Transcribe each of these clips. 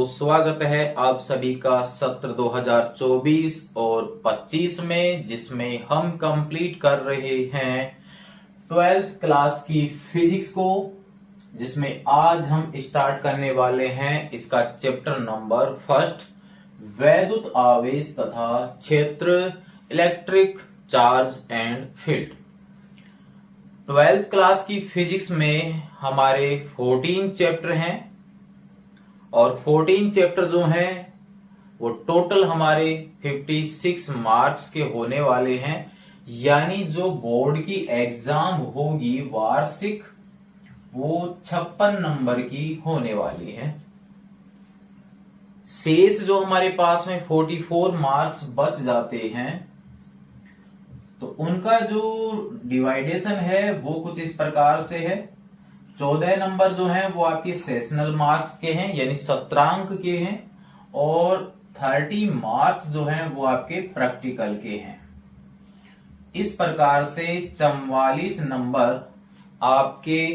तो स्वागत है आप सभी का सत्र 2024 और 25 में, जिसमें हम कंप्लीट कर रहे हैं 12th क्लास की फिजिक्स को, जिसमें आज हम स्टार्ट करने वाले हैं इसका चैप्टर नंबर फर्स्ट, वैद्युत आवेश तथा क्षेत्र, electric charge and field. 12th class की फिजिक्स में हमारे 14 चैप्टर हैं और 14 चैप्टर जो हैं वो टोटल हमारे 56 मार्क्स के होने वाले हैं। यानी जो बोर्ड की एग्जाम होगी वार्षिक, वो 56 नंबर की होने वाली है। शेष जो हमारे पास में 44 मार्क्स बच जाते हैं, तो उनका जो डिवाइडेशन है वो कुछ इस प्रकार से है। 14 नंबर जो है वो आपके सेशनल मार्क्स के हैं, यानी सत्रांक के हैं, और 30 मार्क्स जो हैं वो आपके प्रैक्टिकल के हैं। इस प्रकार से 44 नंबर आपके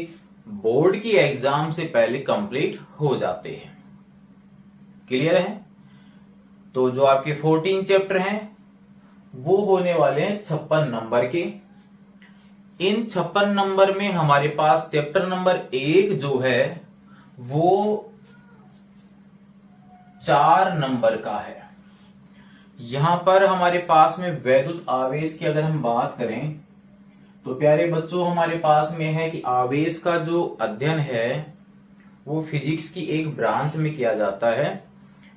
बोर्ड की एग्जाम से पहले कंप्लीट हो जाते हैं। क्लियर है? तो जो आपके 14 चैप्टर हैं वो होने वाले हैं 56 नंबर के। इन 56 नंबर में हमारे पास चैप्टर नंबर 1 जो है वो 4 नंबर का है। यहां पर हमारे पास में वैद्युत आवेश की अगर हम बात करें तो प्यारे बच्चों, हमारे पास में है कि आवेश का जो अध्ययन है वो फिजिक्स की एक ब्रांच में किया जाता है।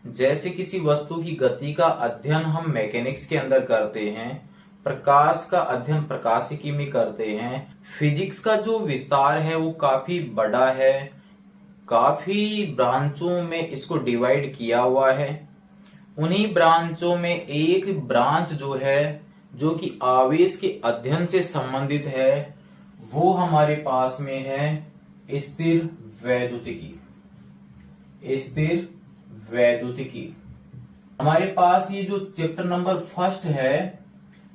जैसे किसी वस्तु की गति का अध्ययन हम मैकेनिक्स के अंदर करते हैं, प्रकाश का अध्ययन प्रकाशिकी में करते हैं। फिजिक्स का जो विस्तार है वो काफी बड़ा है, काफी ब्रांचों में इसको डिवाइड किया हुआ है। उन्हीं ब्रांचों में एक ब्रांच जो है जो कि आवेश के अध्ययन से संबंधित है, वो हमारे पास में है स्थिर वैद्युतिकी। स्थिर वैद्युतिकी हमारे पास ये जो चैप्टर नंबर फर्स्ट है,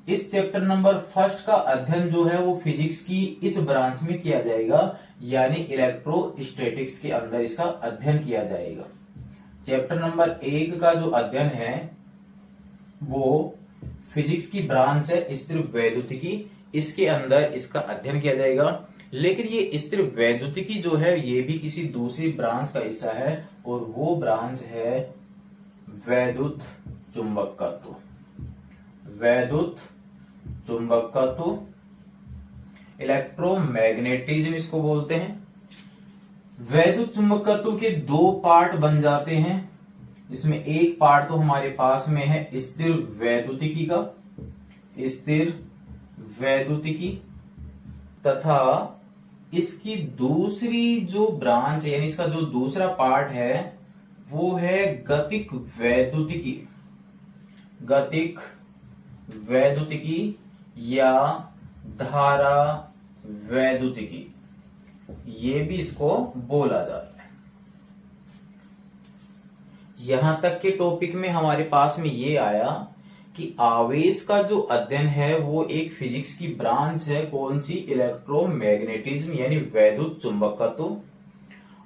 इस चैप्टर नंबर फर्स्ट का अध्ययन जो है वो फिजिक्स की इस ब्रांच में किया जाएगा, यानी इलेक्ट्रोस्टैटिक्स के अंदर इसका अध्ययन किया जाएगा। चैप्टर नंबर 1 का जो अध्ययन है वो फिजिक्स की ब्रांच है स्थिर वैद्युतिकी, इसके अंदर इसका अध्ययन किया जाएगा। लेकिन ये स्थिर वैद्युतिकी जो है ये भी किसी दूसरी ब्रांच का हिस्सा है, और वो ब्रांच है वैद्युत चुंबकत्व। वैद्युत चुंबकत्व, इलेक्ट्रोमैग्नेटिज्म इसको बोलते हैं। वैद्युत चुंबकत्व के 2 पार्ट बन जाते हैं, जिसमें एक पार्ट तो हमारे पास में है स्थिर वैद्युतिकी का, स्थिर वैद्युतिकी, तथा इसकी दूसरी जो ब्रांच यानी इसका जो दूसरा पार्ट है वो है गतिक वैद्युतिकी। गतिक वैद्युतिकी या धारा वैद्युतिकी, ये भी इसको बोला जाता है। यहां तक के टॉपिक में हमारे पास में ये आया कि आवेश का जो अध्ययन है वो एक फिजिक्स की ब्रांच है। कौन सी? इलेक्ट्रोमैग्नेटिज्म, यानी वैद्युत चुंबकत्व।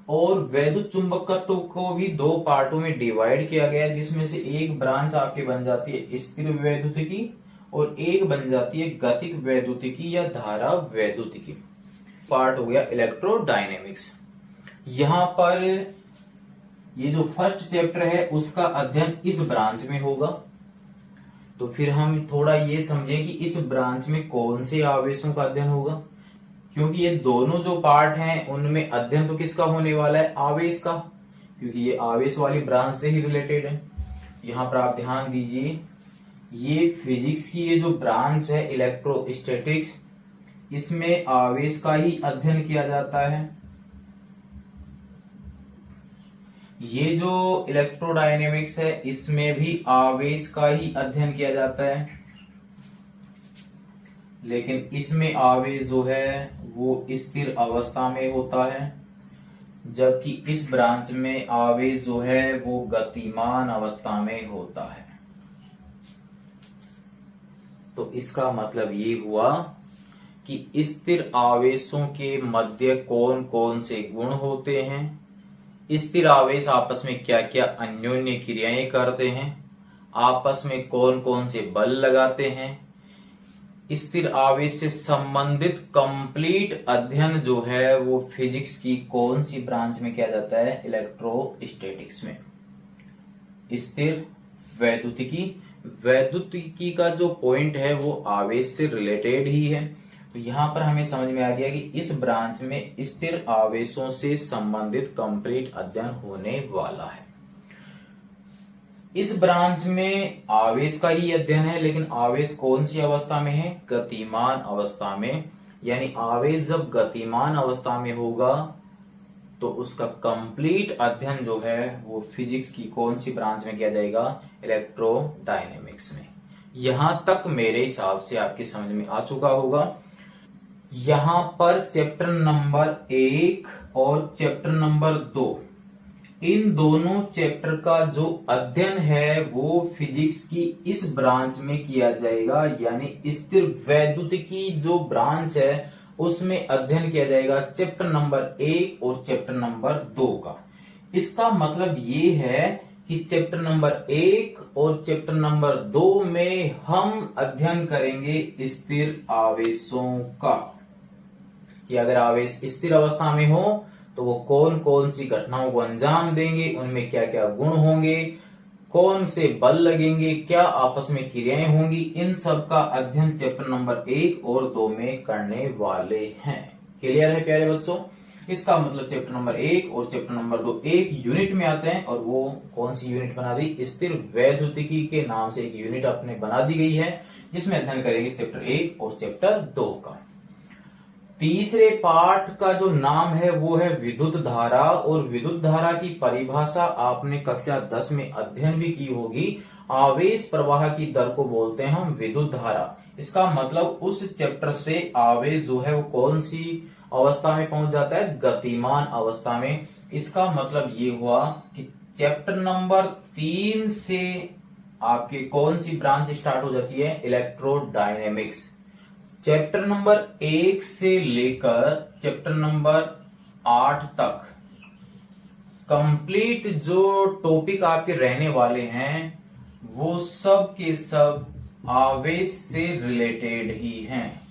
और वैद्युत चुंबकत्व को भी 2 पार्टों में डिवाइड किया गया, जिसमें से एक ब्रांच आपकी बन जाती है स्थिर वैद्युतिकी और एक बन जाती है गतिक वैद्युतिकी या धारा वैद्युतिकी। पार्ट हो गया इलेक्ट्रोडायनेमिक्स। यहाँ पर ये जो फर्स्ट चैप्टर है उसका अध्ययन इस ब्रांच में होगा। तो फिर हम थोड़ा ये समझें कि इस ब्रांच में कौन से आवेशों का अध्ययन होगा, क्योंकि ये दोनों जो पार्ट हैं उनमें अध्ययन तो किसका होने वाला है? आवेश का, क्योंकि ये आवेश वाली ब्रांच से ही रिलेटेड है। यहाँ पर आप ध्यान दीजिए, ये फिजिक्स की ये जो ब्रांच है इलेक्ट्रोस्टैटिक्स, इसमें आवेश का ही अध्ययन किया जाता है। ये जो इलेक्ट्रोडायनेमिक्स है इसमें भी आवेश का ही अध्ययन किया जाता है, लेकिन इसमें आवेश जो है वो स्थिर अवस्था में होता है, जबकि इस ब्रांच में आवेश जो है वो गतिमान अवस्था में होता है। तो इसका मतलब ये हुआ कि स्थिर आवेशों के मध्य कौन कौन से गुण होते हैं, स्थिर आवेश आपस में क्या क्या अन्योन्य क्रियाएं करते हैं, आपस में कौन कौन से बल लगाते हैं। स्थिर आवेश से संबंधित कंप्लीट अध्ययन जो है वो फिजिक्स की कौन सी ब्रांच में किया जाता है, इलेक्ट्रोस्टैटिक्स में। स्थिर वैद्युतिकी का जो पॉइंट है वो आवेश से रिलेटेड ही है। तो यहाँ पर हमें समझ में आ गया कि इस ब्रांच में स्थिर आवेशों से संबंधित कंप्लीट अध्ययन होने वाला है। इस ब्रांच में आवेश का ही अध्ययन है, लेकिन आवेश कौन सी अवस्था में है, गतिमान अवस्था में। यानी आवेश जब गतिमान अवस्था में होगा तो उसका कंप्लीट अध्ययन जो है वो फिजिक्स की कौन सी ब्रांच में किया जाएगा, इलेक्ट्रोडायनेमिक्स में। यहां तक मेरे हिसाब से आपके समझ में आ चुका होगा। यहां पर चैप्टर नंबर 1 और चैप्टर नंबर 2, इन दोनों चैप्टर का जो अध्ययन है वो फिजिक्स की इस ब्रांच में किया जाएगा। यानी स्थिर वैद्युतिकी जो ब्रांच है उसमें अध्ययन किया जाएगा चैप्टर नंबर 1 और चैप्टर नंबर 2 का। इसका मतलब ये है कि चैप्टर नंबर 1 और चैप्टर नंबर 2 में हम अध्ययन करेंगे स्थिर आवेशों का, कि अगर आवेश स्थिर अवस्था में हो तो वो कौन कौन सी घटनाओं को अंजाम देंगे, उनमें क्या क्या गुण होंगे, कौन से बल लगेंगे, क्या आपस में क्रियाएं होंगी, इन सब का अध्ययन चैप्टर नंबर 1 और 2 में करने वाले हैं। क्लियर है प्यारे बच्चों? इसका मतलब चैप्टर नंबर 1 और चैप्टर नंबर 2 एक यूनिट में आते हैं, और वो कौन सी यूनिट बना दी, स्थिर वैद्युतिकी के नाम से एक यूनिट अपने बना दी गई है, जिसमें अध्ययन करेंगे चैप्टर 1 और चैप्टर 2 का। तीसरे पार्ट का जो नाम है वो है विद्युत धारा, और विद्युत धारा की परिभाषा आपने कक्षा 10 में अध्ययन भी की होगी। आवेश प्रवाह की दर को बोलते हैं हम विद्युत धारा। इसका मतलब उस चैप्टर से आवेश जो है वो कौन सी अवस्था में पहुंच जाता है, गतिमान अवस्था में। इसका मतलब ये हुआ कि चैप्टर नंबर 3 से आपके कौन सी ब्रांच स्टार्ट हो जाती है, इलेक्ट्रोडायनेमिक्स। चैप्टर नंबर 1 से लेकर चैप्टर नंबर 8 तक कंप्लीट जो टॉपिक आपके रहने वाले हैं वो सब के सब आवेश से रिलेटेड ही हैं।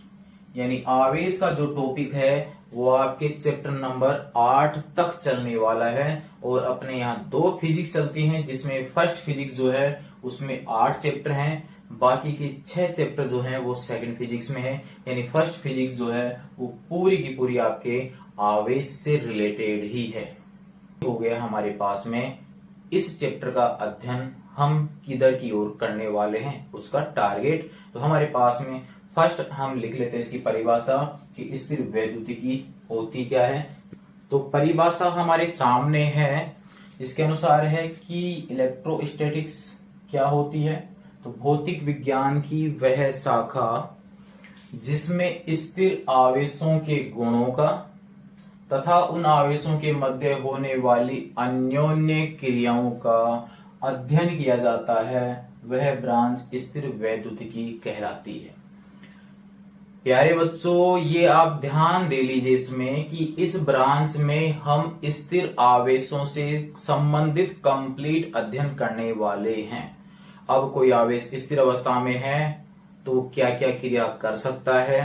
यानी आवेश का जो टॉपिक है वो आपके चैप्टर नंबर 8 तक चलने वाला है। और अपने यहाँ 2 फिजिक्स चलती हैं, जिसमें फर्स्ट फिजिक्स जो है उसमें 8 चैप्टर हैं, बाकी के 6 चैप्टर जो हैं वो सेकंड फिजिक्स में है। यानी फर्स्ट फिजिक्स जो है वो पूरी की पूरी आपके आवेश से रिलेटेड ही है। हो गया हमारे पास में इस चैप्टर का अध्ययन हम किधर की ओर करने वाले हैं, उसका टारगेट। तो हमारे पास में फर्स्ट हम लिख लेते हैं इसकी परिभाषा कि स्थिर वैद्युतिकी होती क्या है। तो परिभाषा हमारे सामने है, जिसके अनुसार है कि इलेक्ट्रोस्टैटिक्स क्या होती है। तो भौतिक विज्ञान की वह शाखा जिसमें स्थिर आवेशों के गुणों का तथा उन आवेशों के मध्य होने वाली अन्योन्य क्रियाओं का अध्ययन किया जाता है, वह ब्रांच स्थिर वैद्युतिकी कहलाती है। प्यारे बच्चों, ये आप ध्यान दे लीजिए इसमें कि इस ब्रांच में हम स्थिर आवेशों से संबंधित कंप्लीट अध्ययन करने वाले हैं। अब कोई आवेश स्थिर अवस्था में है तो क्या क्या क्रिया कर सकता है,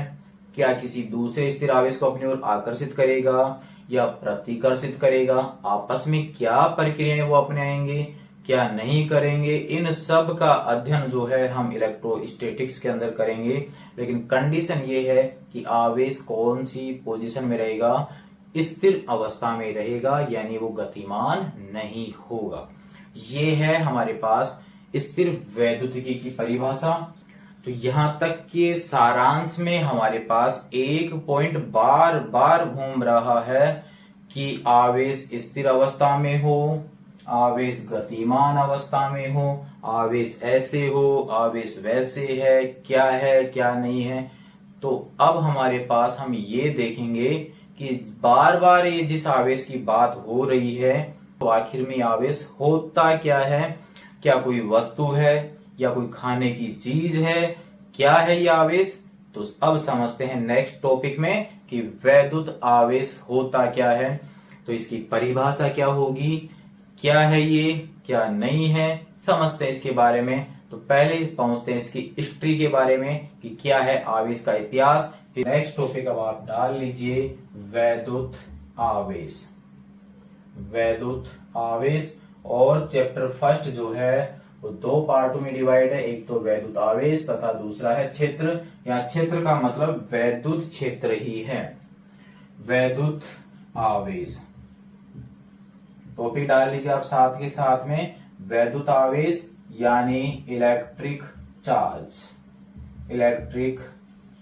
क्या किसी दूसरे स्थिर आवेश को अपनी ओर आकर्षित करेगा या प्रतिकर्षित करेगा, आपस में क्या प्रक्रियाएं वो अपनाएंगे, क्या नहीं करेंगे, इन सब का अध्ययन जो है हम इलेक्ट्रोस्टैटिक्स के अंदर करेंगे। लेकिन कंडीशन ये है कि आवेश कौन सी पोजीशन में रहेगा, स्थिर अवस्था में रहेगा, यानी वो गतिमान नहीं होगा। ये है हमारे पास स्थिर वैद्युतिकी की परिभाषा। तो यहां तक के सारांश में हमारे पास एक पॉइंट बार बार घूम रहा है कि आवेश स्थिर अवस्था में हो, आवेश गतिमान अवस्था में हो, आवेश ऐसे हो, आवेश वैसे है क्या नहीं है। तो अब हमारे पास हम ये देखेंगे कि बार बार ये जिस आवेश की बात हो रही है तो आखिर में आवेश होता क्या है, क्या कोई वस्तु है या कोई खाने की चीज है, क्या है ये आवेश। तो अब समझते हैं नेक्स्ट टॉपिक में कि वैद्युत आवेश होता क्या है। तो इसकी परिभाषा क्या होगी, क्या है ये, क्या नहीं है, समझते हैं इसके बारे में। तो पहले पहुंचते हैं इसकी हिस्ट्री के बारे में कि क्या है आवेश का इतिहास। फिर नेक्स्ट टॉपिक अब आप डाल लीजिए वैद्युत आवेश। वैद्युत आवेश और चैप्टर फर्स्ट जो है वो 2 पार्टों में डिवाइड है, एक तो वैद्युत आवेश तथा दूसरा है क्षेत्र। यहाँ क्षेत्र का मतलब वैद्युत क्षेत्र ही है। वैद्युत आवेश टॉपिक डाल लीजिए आप साथ के साथ में, वैद्युत आवेश यानी इलेक्ट्रिक चार्ज। Electric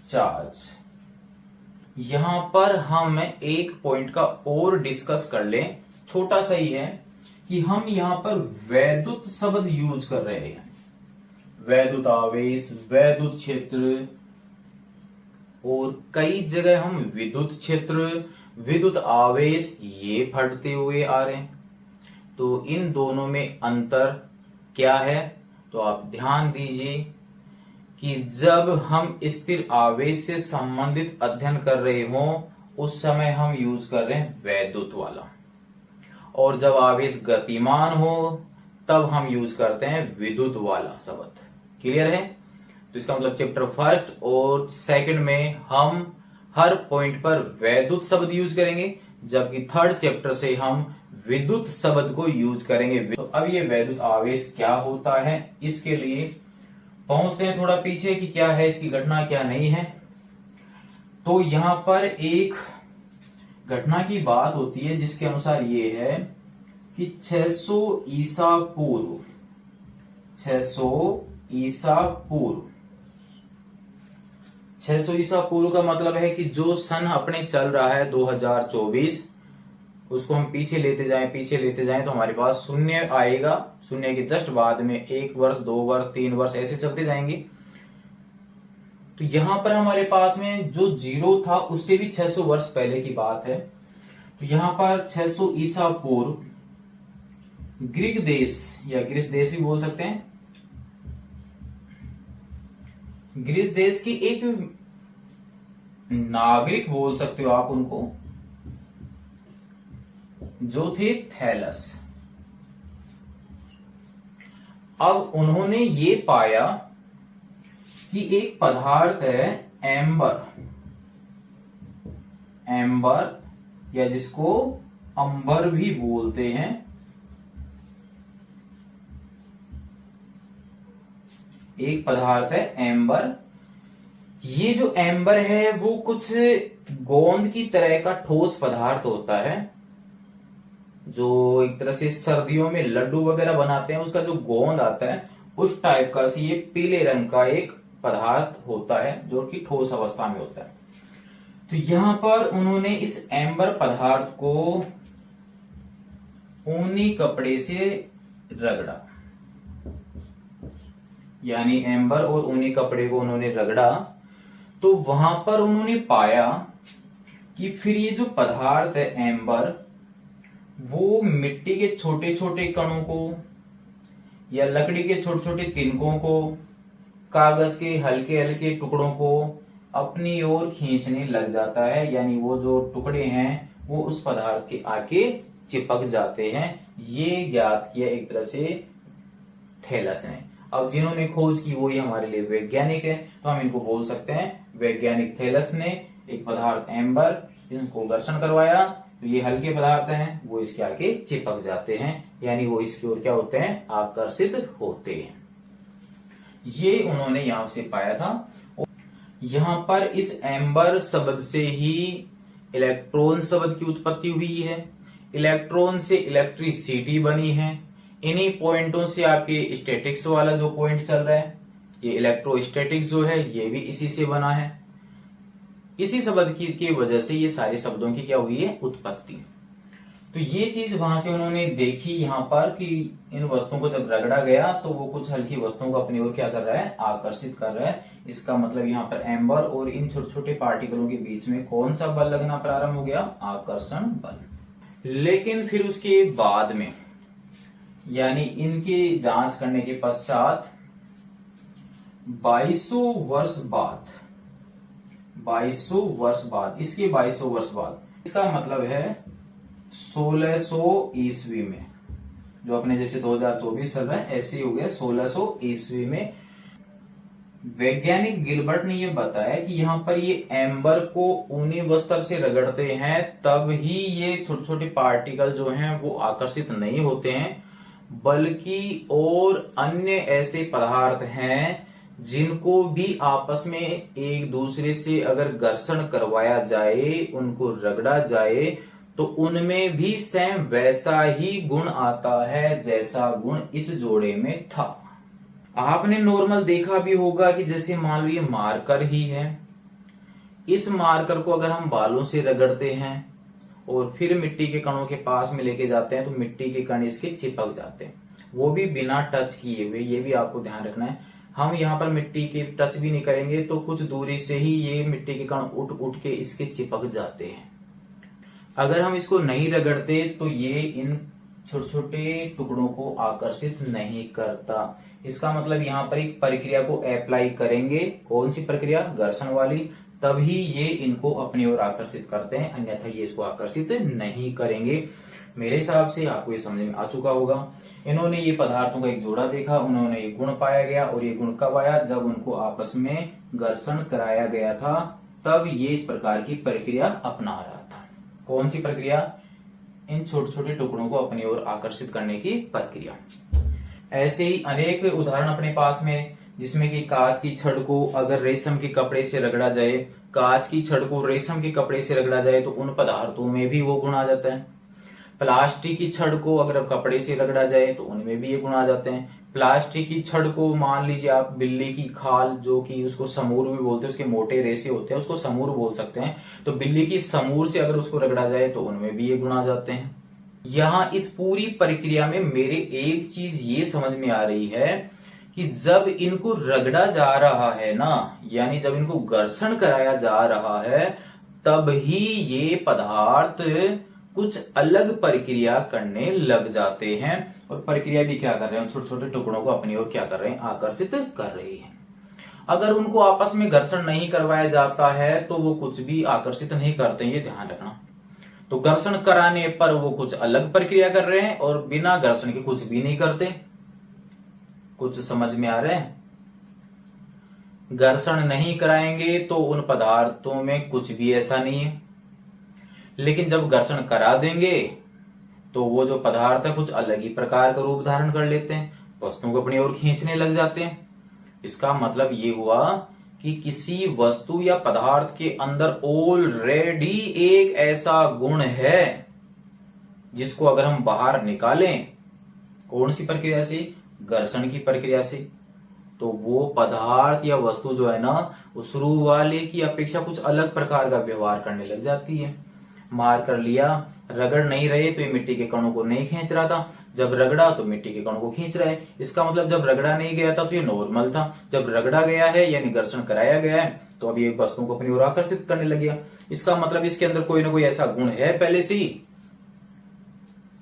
charge. यहां पर हम एक पॉइंट का और डिस्कस कर लें, छोटा सा ही है कि हम यहां पर वैद्युत शब्द यूज कर रहे हैं। वैद्युत आवेश, वैद्युत क्षेत्र, और कई जगह हम विद्युत क्षेत्र, विद्युत आवेश ये पढ़ते हुए आ रहे हैं। तो इन दोनों में अंतर क्या है, तो आप ध्यान दीजिए कि जब हम स्थिर आवेश से संबंधित अध्ययन कर रहे हो उस समय हम यूज कर रहे हैं वैद्युत वाला, और जब आवेश गतिमान हो तब हम यूज करते हैं विद्युत वाला शब्द। क्लियर है? तो इसका मतलब चैप्टर फर्स्ट और सेकंड में हम हर पॉइंट पर वैद्युत शब्द यूज करेंगे, जबकि थर्ड चैप्टर से हम विद्युत शब्द को यूज करेंगे। तो अब ये वैद्युत आवेश क्या होता है, इसके लिए पहुंचते हैं थोड़ा पीछे कि क्या है इसकी घटना, क्या नहीं है। तो यहां पर एक घटना की बात होती है जिसके अनुसार ये है कि 600 ईसा पूर्व, 600 ईसा पूर्व, 600 ईसा पूर्व का मतलब है कि जो सन अपने चल रहा है 2024, उसको हम पीछे लेते जाएं तो हमारे पास शून्य आएगा। शून्य के जस्ट बाद में 1 वर्ष, 2 वर्ष, 3 वर्ष ऐसे चलते जाएंगे। तो यहां पर हमारे पास में जो जीरो था उससे भी 600 वर्ष पहले की बात है। तो यहां पर 600 ईसा पूर्व ग्रीक देश या ग्रीस देश भी बोल सकते हैं, ग्रीस देश की एक नागरिक बोल सकते हो आप उनको, जो थे थैलस। अब उन्होंने ये पाया कि एक पदार्थ है एम्बर, एम्बर या जिसको अंबर भी बोलते हैं, एक पदार्थ है एम्बर। ये जो एम्बर है वो कुछ गोंद की तरह का ठोस पदार्थ होता है, जो एक तरह से सर्दियों में लड्डू वगैरह बनाते हैं उसका जो गोंद आता है उस टाइप का सी ये पीले रंग का एक पदार्थ होता है जो कि ठोस अवस्था में होता है। तो यहां पर उन्होंने इस एम्बर पदार्थ को ऊनी कपड़े से रगड़ा, यानी एम्बर और ऊनी कपड़े को उन्होंने रगड़ा। तो वहां पर उन्होंने पाया कि फिर ये जो पदार्थ है एम्बर, वो मिट्टी के छोटे छोटे कणों को या लकड़ी के छोटे छोटे तिनकों को, कागज के हल्के हल्के टुकड़ों को अपनी ओर खींचने लग जाता है, यानी वो जो टुकड़े हैं वो उस पदार्थ के आके चिपक जाते हैं। ये ज्ञात किया एक तरह से थैलस ने। अब जिन्होंने खोज की वो ये हमारे लिए वैज्ञानिक है, तो हम इनको बोल सकते हैं वैज्ञानिक थैलस ने एक पदार्थ एम्बर इनको घर्षण करवाया, तो ये हल्के पदार्थ हैं वो इसके आगे चिपक जाते हैं, यानी वो इसकी ओर क्या होते हैं, आकर्षित होते हैं। ये उन्होंने यहां से पाया था। यहां पर इस एम्बर शब्द से ही इलेक्ट्रॉन शब्द की उत्पत्ति हुई है, इलेक्ट्रॉन से इलेक्ट्रिसिटी बनी है। इन्हीं पॉइंटों से आपके स्टैटिक्स वाला जो पॉइंट चल रहा है, ये इलेक्ट्रोस्टैटिक्स जो है ये भी इसी से बना है। इसी शब्द की वजह से ये सारे शब्दों की क्या हुई है, उत्पत्ति। तो ये चीज वहां से उन्होंने देखी यहाँ पर कि इन वस्तुओं को जब रगड़ा गया तो वो कुछ हल्की वस्तुओं को अपनी ओर क्या कर रहा है, आकर्षित कर रहा है। इसका मतलब यहाँ पर एम्बर और इन छोटे छोटे पार्टिकलों के बीच में कौन सा बल लगना प्रारंभ हो गया, आकर्षण बल। लेकिन फिर उसके बाद में, यानी इनकी जांच करने के पश्चात 2200 वर्ष बाद, 2200 वर्ष बाद, इसके 2200 वर्ष बाद, इसका मतलब है 1600 ईस्वी में, जो अपने जैसे 2024 चल रहा है ऐसे ही हो गया 1600 ईस्वी में। वैज्ञानिक गिलबर्ट ने यह बताया कि यहाँ पर ये एम्बर को ऊनी वस्त्र से रगड़ते हैं तब ही ये छोटे छोटे पार्टिकल जो हैं वो आकर्षित नहीं होते हैं, बल्कि और अन्य ऐसे पदार्थ हैं जिनको भी आपस में एक दूसरे से अगर घर्षण करवाया जाए, उनको रगड़ा जाए, तो उनमें भी सेम वैसा ही गुण आता है जैसा गुण इस जोड़े में था। आपने नॉर्मल देखा भी होगा कि जैसे मान लो ये मार्कर ही है, इस मार्कर को अगर हम बालों से रगड़ते हैं और फिर मिट्टी के कणों के पास में लेके जाते हैं तो मिट्टी के कण इसके चिपक जाते हैं, वो भी बिना टच किए हुए। ये भी आपको ध्यान रखना है, हम यहाँ पर मिट्टी के टच भी नहीं करेंगे तो कुछ दूरी से ही ये मिट्टी के कण उठ उठ के इसके चिपक जाते हैं। अगर हम इसको नहीं रगड़ते तो ये इन छोटे छोटे टुकड़ों को आकर्षित नहीं करता। इसका मतलब यहाँ पर एक प्रक्रिया को अप्लाई करेंगे, कौन सी प्रक्रिया? घर्षण वाली, तभी ये इनको अपनी ओर आकर्षित करते हैं, अन्यथा ये इसको आकर्षित नहीं करेंगे। मेरे हिसाब से आपको ये समझ में आ चुका होगा। इन्होंने ये पदार्थों का एक जोड़ा देखा, उन्होंने ये गुण पाया गया, और ये गुण कब आया? जब उनको आपस में घर्षण कराया गया था, तब ये इस प्रकार की प्रक्रिया अपना रहा था। कौन सी प्रक्रिया? इन छोटे छोटे टुकड़ों को अपनी ओर आकर्षित करने की प्रक्रिया। ऐसे ही अनेक उदाहरण अपने पास में, जिसमें कि कांच की छड़ को अगर रेशम के कपड़े से रगड़ा जाए, कांच की छड़ को रेशम के कपड़े से रगड़ा जाए तो उन पदार्थों में भी वो गुण आ जाता है। प्लास्टिक की छड़ को अगर कपड़े से रगड़ा जाए तो उनमें भी ये गुण आ जाते हैं। प्लास्टिक की छड़ को मान लीजिए आप बिल्ली की खाल, जो कि उसको समूर भी बोलते हैं, उसके मोटे रेशे होते हैं, उसको समूर बोल सकते हैं, तो बिल्ली की समूर से अगर उसको रगड़ा जाए तो उनमें भी ये गुण आ जाते हैं। यहाँ इस पूरी प्रक्रिया में मेरे एक चीज ये समझ में आ रही है कि जब इनको रगड़ा जा रहा है ना, यानी जब इनको घर्षण कराया जा रहा है, तब ही ये पदार्थ कुछ अलग प्रक्रिया करने लग जाते हैं, और प्रक्रिया भी क्या कर रहे हैं? छोटे छोटे टुकड़ों को अपनी ओर क्या कर रहे हैं? आकर्षित कर रही है। अगर उनको आपस में घर्षण नहीं करवाया जाता है तो वो कुछ भी आकर्षित नहीं करते, ये ध्यान रखना। तो घर्षण कराने पर वो कुछ अलग प्रक्रिया कर रहे हैं और बिना घर्षण के कुछ भी नहीं करते। कुछ समझ में आ रहा है? घर्षण नहीं कराएंगे तो उन पदार्थों में कुछ भी ऐसा नहीं है, लेकिन जब घर्षण करा देंगे तो वो जो पदार्थ है कुछ अलग ही प्रकार का रूप धारण कर लेते हैं, वस्तुओं को अपनी ओर खींचने लग जाते हैं। इसका मतलब ये हुआ कि किसी वस्तु या पदार्थ के अंदर ऑलरेडी एक ऐसा गुण है जिसको अगर हम बाहर निकालें, कौन सी प्रक्रिया से? घर्षण की प्रक्रिया से, तो वो पदार्थ या वस्तु जो है ना, वो शुरू वाले की अपेक्षा कुछ अलग प्रकार का व्यवहार करने लग जाती है। मार कर लिया, रगड़ नहीं रहे तो ये मिट्टी के कणों को नहीं खींच रहा था, जब रगड़ा तो मिट्टी के कणों को खींच रहा है। इसका मतलब जब रगड़ा नहीं गया था तो ये नॉर्मल था, जब रगड़ा गया है यानी घर्षण कराया गया है तो अब ये वस्तुओं को अपनी ओर आकर्षित करने लग गया। इसका मतलब इसके अंदर कोई ना कोई ऐसा गुण है पहले से ही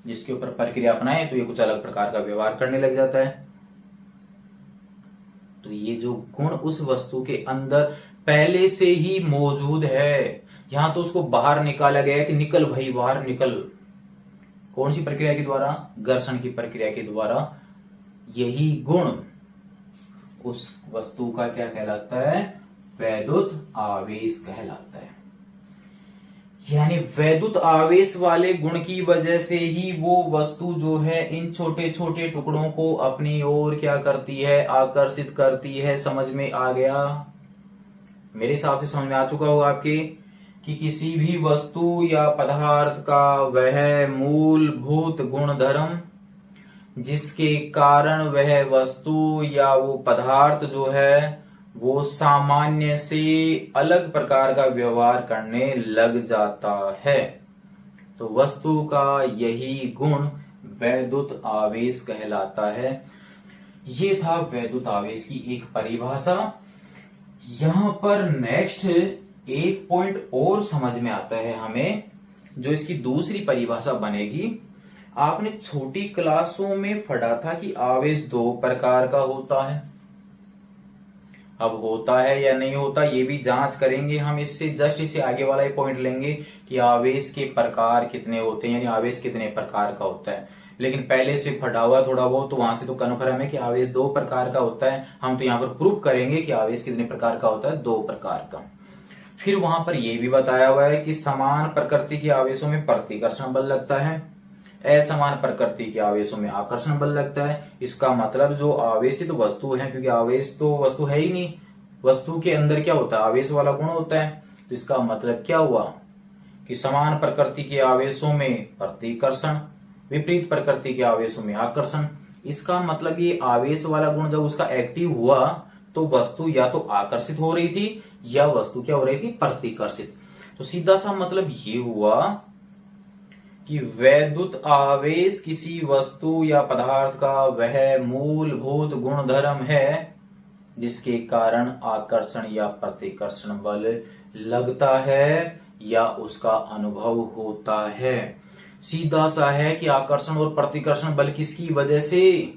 जिसके ऊपर प्रक्रिया अपनाए तो ये कुछ अलग प्रकार का व्यवहार करने लग जाता है। तो ये जो गुण उस वस्तु के अंदर पहले से ही मौजूद है, यहां तो उसको बाहर निकाला गया कि निकल भाई बाहर निकल। कौन सी प्रक्रिया के द्वारा? घर्षण की प्रक्रिया के द्वारा। यही गुण उस वस्तु का क्या कहलाता है? वैद्युत आवेश कहलाता है। यानी वैद्युत आवेश वाले गुण की वजह से ही वो वस्तु जो है इन छोटे छोटे टुकड़ों को अपनी ओर क्या करती है? आकर्षित करती है। समझ में आ गया? मेरे हिसाब से समझ में आ चुका होगा आपके कि किसी भी वस्तु या पदार्थ का वह मूलभूत गुणधर्म जिसके कारण वह वस्तु या वो पदार्थ जो है वो सामान्य से अलग प्रकार का व्यवहार करने लग जाता है, तो वस्तु का यही गुण वैद्युत आवेश कहलाता है। ये था वैद्युत आवेश की एक परिभाषा। यहां पर नेक्स्ट एक पॉइंट और समझ में आता है हमें, जो इसकी दूसरी परिभाषा बनेगी। आपने छोटी क्लासों में पढ़ा था कि आवेश दो प्रकार का होता है। अब होता है या नहीं होता ये भी जांच करेंगे हम। इससे जस्ट इसे आगे वाला ही पॉइंट लेंगे कि आवेश के प्रकार कितने होते हैं, यानी आवेश कितने प्रकार का होता है। लेकिन पहले से पढ़ा हुआ थोड़ा बहुत, तो वहां से तो कन्फर्म है कि आवेश 2 प्रकार का होता है। हम तो यहाँ पर प्रूफ करेंगे कि आवेश कितने प्रकार का होता है, 2 प्रकार का। फिर वहां पर यह भी बताया हुआ है कि समान प्रकृति के आवेशों में प्रतिकर्षण बल लगता है, असमान प्रकृति के आवेशों में आकर्षण बल लगता है। इसका मतलब जो आवेशित वस्तु है, क्योंकि आवेश तो वस्तु है ही नहीं, वस्तु के अंदर क्या होता है, आवेश वाला गुण होता है। तो इसका मतलब क्या हुआ कि समान प्रकृति के आवेशों में प्रतिकर्षण, विपरीत प्रकृति के आवेशों में आकर्षण। इसका मतलब ये आवेश वाला गुण जब उसका एक्टिव हुआ तो वस्तु या तो आकर्षित हो रही थी या वस्तु क्या हो रही थी, प्रतिकर्षित। तो सीधा सा मतलब ये हुआ कि वैद्युत आवेश किसी वस्तु या पदार्थ का वह मूलभूत गुणधर्म है जिसके कारण आकर्षण या प्रतिकर्षण बल लगता है या उसका अनुभव होता है। सीधा सा है कि आकर्षण और प्रतिकर्षण बल किसकी वजह से,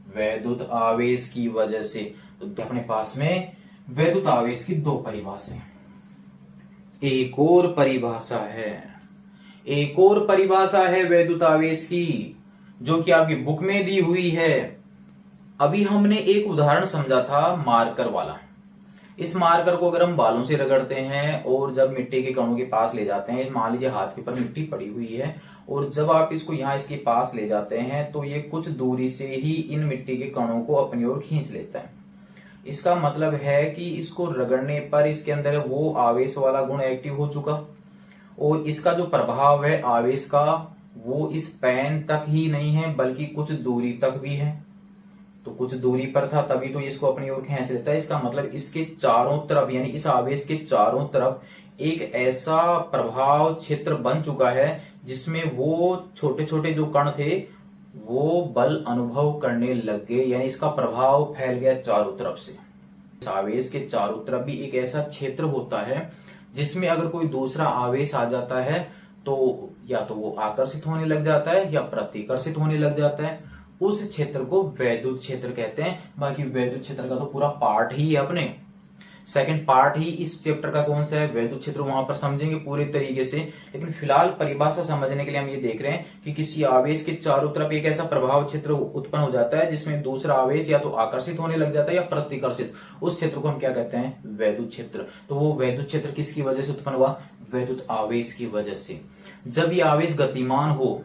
वैद्युत आवेश की वजह से। तो अपने पास में वैद्युत आवेश की 2 परिभाषाएं। एक और परिभाषा है वैद्युत आवेश की, जो कि आपकी बुक में दी हुई है। अभी हमने एक उदाहरण समझा था मार्कर वाला। इस मार्कर को अगर हम बालों से रगड़ते हैं और जब मिट्टी के कणों के पास ले जाते हैं, मान लीजिए हाथ के ऊपर मिट्टी पड़ी हुई है, और जब आप इसको यहाँ इसके पास ले जाते हैं तो ये कुछ दूरी से ही इन मिट्टी के कणों को अपनी ओर खींच लेता है। इसका मतलब है कि इसको रगड़ने पर इसके अंदर वो आवेश वाला गुण एक्टिव हो चुका, और इसका जो प्रभाव है आवेश का वो इस पेन तक ही नहीं है बल्कि कुछ दूरी तक भी है। तो कुछ दूरी पर था तभी तो इसको अपनी ओर खींच लेता है। इसका मतलब इसके चारों तरफ, यानी इस आवेश के चारों तरफ एक ऐसा प्रभाव क्षेत्र बन चुका है जिसमें वो छोटे छोटे जो कण थे वो बल अनुभव करने लग गए, यानी इसका प्रभाव फैल गया चारों तरफ से। इस आवेश के चारों तरफ भी एक ऐसा क्षेत्र होता है जिसमें अगर कोई दूसरा आवेश आ जाता है तो या तो वो आकर्षित होने लग जाता है या प्रतिकर्षित होने लग जाता है। उस क्षेत्र को वैद्युत क्षेत्र कहते हैं। बाकी वैद्युत क्षेत्र का तो पूरा पार्ट ही है, अपने सेकंड पार्ट ही इस चैप्टर का कौन सा है, वैद्युत क्षेत्र, वहां पर समझेंगे पूरे तरीके से। लेकिन फिलहाल परिभाषा समझने के लिए हम ये देख रहे हैं कि किसी आवेश के चारों तरफ एक ऐसा प्रभाव क्षेत्र उत्पन्न हो जाता है जिसमें दूसरा आवेश या तो आकर्षित होने लग जाता है या प्रतिकर्षित। उस क्षेत्र को हम क्या कहते हैं, वैद्युत क्षेत्र। तो वो वैद्युत क्षेत्र किसकी वजह से उत्पन्न हुआ, वैद्युत आवेश की वजह से। जब ये आवेश गतिमान हो,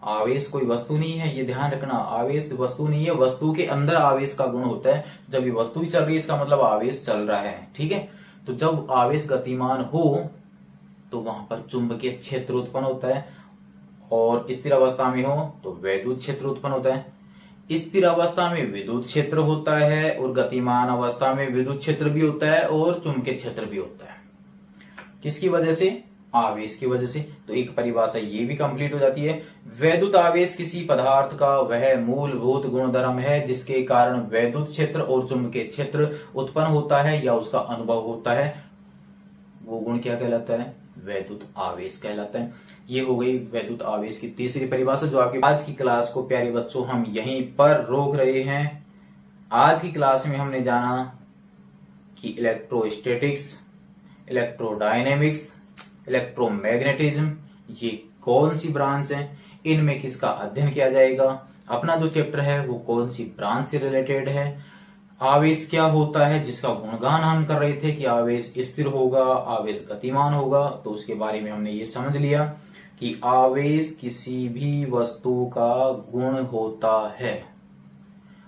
आवेश कोई वस्तु नहीं है, ये ध्यान रखना, आवेश वस्तु नहीं है, वस्तु के अंदर आवेश का गुण होता है। जब ये वस्तु ही चल रही है इसका मतलब आवेश चल रहा है, ठीक है। तो जब आवेश गतिमान हो तो वहां पर चुंबकीय क्षेत्र उत्पन्न होता है, और स्थिर अवस्था में हो तो वैद्युत क्षेत्र उत्पन्न होता है। स्थिर अवस्था में विद्युत क्षेत्र होता है और गतिमान अवस्था में विद्युत क्षेत्र भी होता है और चुंबकीय क्षेत्र भी होता है। किसकी वजह से, आवेश की वजह से। तो एक परिभाषा ये भी कंप्लीट हो जाती है। वैद्युत आवेश किसी पदार्थ का वह मूलभूत गुणधर्म है जिसके कारण वैद्युत क्षेत्र और चुंबकीय क्षेत्र उत्पन्न होता है या उसका अनुभव होता है। वो गुण क्या कहलाता है, वैद्युत आवेश कहलाता है। ये हो गई वैद्युत आवेश की तीसरी परिभाषा, जो आपकी आज की क्लास को प्यारे बच्चों हम यहीं पर रोक रहे हैं। आज की क्लास में हमने जाना कि इलेक्ट्रोस्टैटिक्स, इलेक्ट्रोडायनेमिक्स, इलेक्ट्रोमैग्नेटिज्म ये कौन सी ब्रांच है, इनमें किसका अध्ययन किया जाएगा, अपना जो चैप्टर है वो कौन सी ब्रांच से रिलेटेड है, आवेश क्या होता है जिसका गुणगान हम कर रहे थे कि आवेश स्थिर होगा, आवेश गतिमान होगा। तो उसके बारे में हमने ये समझ लिया कि आवेश किसी भी वस्तु का गुण होता है।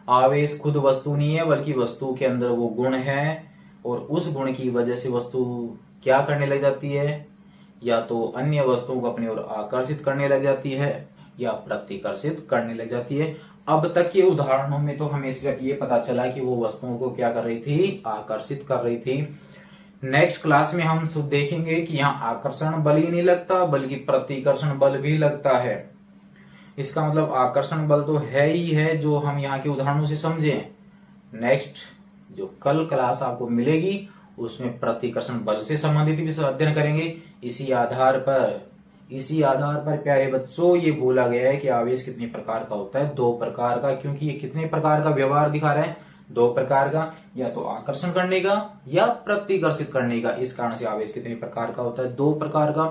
आवेश खुद वस्तु नहीं है बल्कि वस्तु के अंदर वो गुण है, और उस गुण की वजह से वस्तु क्या करने लग जाती है, या तो अन्य वस्तुओं को अपनी ओर आकर्षित करने लग जाती है या प्रतिकर्षित करने लग जाती है। अब तक के उदाहरणों में तो हमें सिर्फ ये पता चला कि वो वस्तुओं को क्या कर रही थी, आकर्षित कर रही थी। नेक्स्ट क्लास में हम देखेंगे कि यहाँ आकर्षण बल ही नहीं लगता बल्कि प्रतिकर्षण बल भी लगता है। इसका मतलब आकर्षण बल तो है ही है जो हम यहाँ के उदाहरणों से समझे। नेक्स्ट जो कल क्लास आपको मिलेगी उसमें प्रतिकर्षण बल से संबंधित भी अध्ययन करेंगे। इसी आधार पर प्यारे बच्चों ये बोला गया है कि आवेश कितने प्रकार का होता है, 2 प्रकार का। क्योंकि ये कितने प्रकार का व्यवहार दिखा रहा है, दो प्रकार का, या तो आकर्षण करने का या प्रतिकर्षित करने का। इस कारण से आवेश कितने प्रकार का होता है? दो प्रकार का।